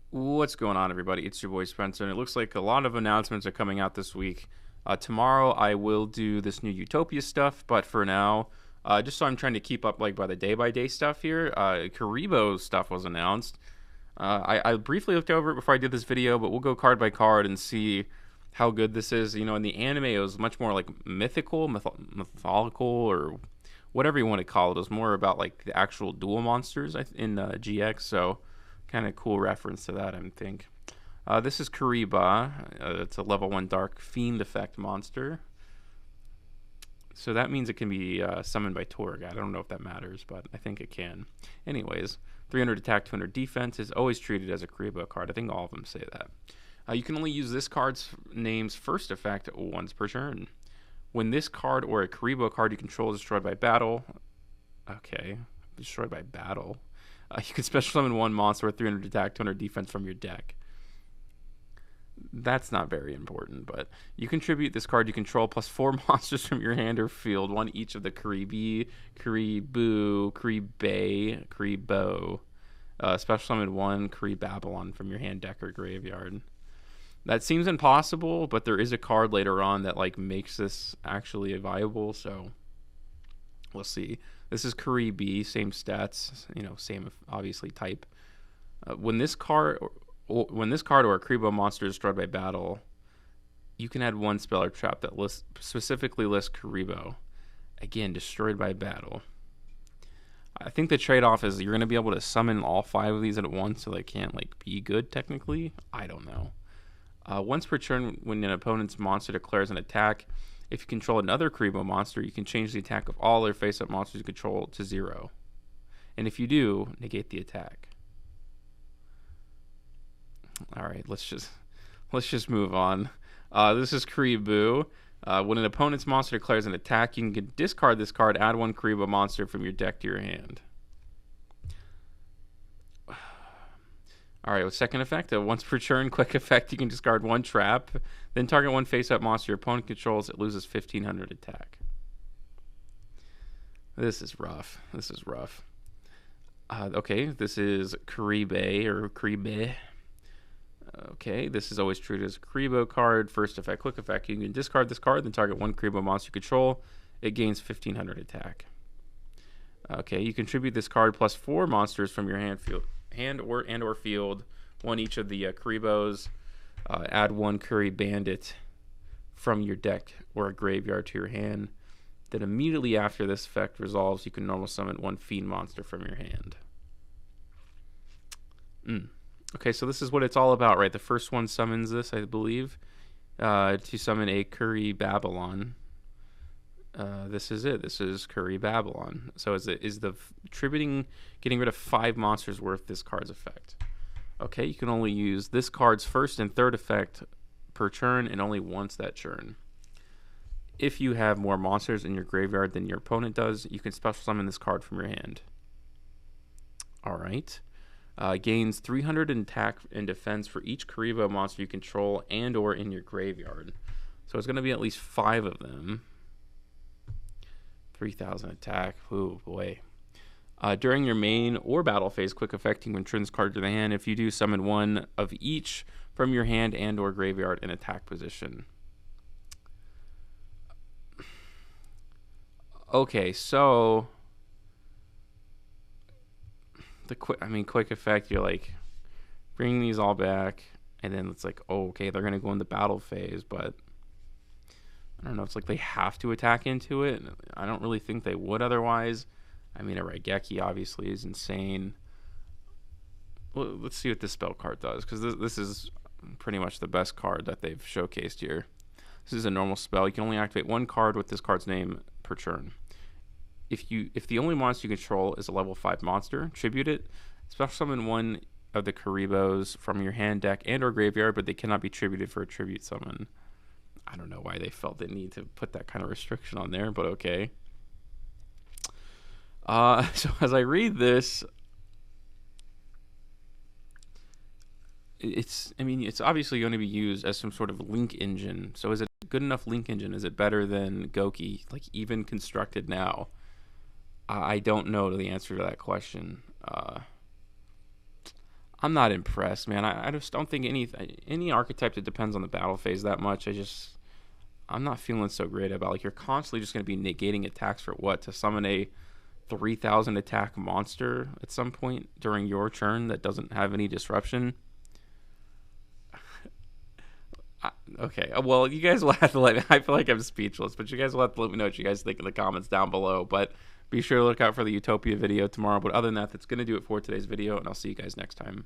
What's going on, everybody? It's your boy Spencer, and it looks like a lot of announcements are coming out this week. Tomorrow, I will do this new Utopia stuff, but for now, just so I'm trying to keep up like by the day-by-day stuff here, Kuriboh stuff was announced. I briefly looked over it before I did this video, but we'll go card by card and see how good this is. You know, in the anime, it was much more like mythological, or whatever you want to call it. It was more about like the actual dual monsters in GX, so kind of cool reference to that, I think. This is Kuriboh. It's a level 1 Dark Fiend effect monster. So that means it can be summoned by Torg. I don't know if that matters, but I think it can. Anyways, 300 attack, 200 defense is always treated as a Kuriboh card. I think all of them say that. You can only use this card's name's first effect once per turn. When this card or a Kuriboh card you control is destroyed by battle, okay, destroyed by battle, you can special summon one monster with 300 attack, 200 defense from your deck. That's not very important, but you contribute this card you control plus 4 monsters from your hand or field, one each of the Kuriboh, Kuriboh. Special summon one Babylon from your hand, deck, or graveyard. That seems impossible, but there is a card later on that like makes this actually viable, so we'll see. This is Kuriboh, same stats, same obviously type. When this card or a Kuriboh monster is destroyed by battle, you can add one spell or trap that specifically lists Kuriboh. Again, destroyed by battle. I think the trade-off is you're going to be able to summon all 5 of these at once, so they can't like be good technically. I don't know. Once per turn, when an opponent's monster declares an attack, if you control another Kuriboh monster, you can change the attack of all their face-up monsters you control to 0. And if you do, negate the attack. All right, let's just move on. This is Kuriboh. When an opponent's monster declares an attack, you can discard this card, add one Kuriboh monster from your deck to your hand. All right, with second effect, once per turn, quick effect, you can discard one trap, then target one face-up monster your opponent controls. It loses 1,500 attack. This is rough. Okay, this is Kuriboh. Okay, this is always treated as a Kuriboh card. First effect, quick effect. You can discard this card, then target one Kuriboh monster you control. It gains 1,500 attack. Okay, you contribute this card plus 4 monsters from your hand or field, one each of the Kuribohs. Add one Curry Bandit from your deck or a graveyard to your hand. Then immediately after this effect resolves, you can normal summon one Fiend monster from your hand. Okay, so this is what it's all about, right? The first one summons this, I believe, to summon a Curry Babylon. This is it. This is Curry Babylon. So is the getting rid of 5 monsters worth this card's effect. Okay, you can only use this card's first and third effect per turn, and only once that turn. If you have more monsters in your graveyard than your opponent does, you can special summon this card from your hand. All right. Gains 300 in attack and defense for each Kuriboh monster you control and or in your graveyard. So it's going to be at least 5 of them. 3,000 attack. Oh boy. During your main or battle phase, quick effect, you can return this card to the hand. If you do, summon one of each from your hand and or graveyard in attack position. Okay, so the quick effect, you're like bringing these all back, and then it's like, oh, okay, they're gonna go in the battle phase, but I don't know. It's like they have to attack into it. I don't really think they would otherwise. I mean, a Raigeki obviously is insane. Well, let's see what this spell card does, because this is pretty much the best card that they've showcased here. This is a normal spell. You can only activate one card with this card's name per turn. If the only monster you control is a level 5 monster, tribute it. Special summon one of the Kuribohs from your hand, deck, and or graveyard, but they cannot be tributed for a tribute summon. I don't know why they felt the need to put that kind of restriction on there, but okay. So as I read this, it's obviously going to be used as some sort of link engine. So is it a good enough link engine? Is it better than Goki, like even constructed now? I don't know the answer to that question. I'm not impressed, man. I just don't think any archetype that depends on the battle phase that much. I'm not feeling so great about. Like, you're constantly just going to be negating attacks for what? To summon a 3,000 attack monster at some point during your turn that doesn't have any disruption. Okay, well, you guys will have to let me. I feel like I'm speechless, but you guys will have to let me know what you guys think in the comments down below. But be sure to look out for the Utopia video tomorrow. But other than that, that's going to do it for today's video, and I'll see you guys next time.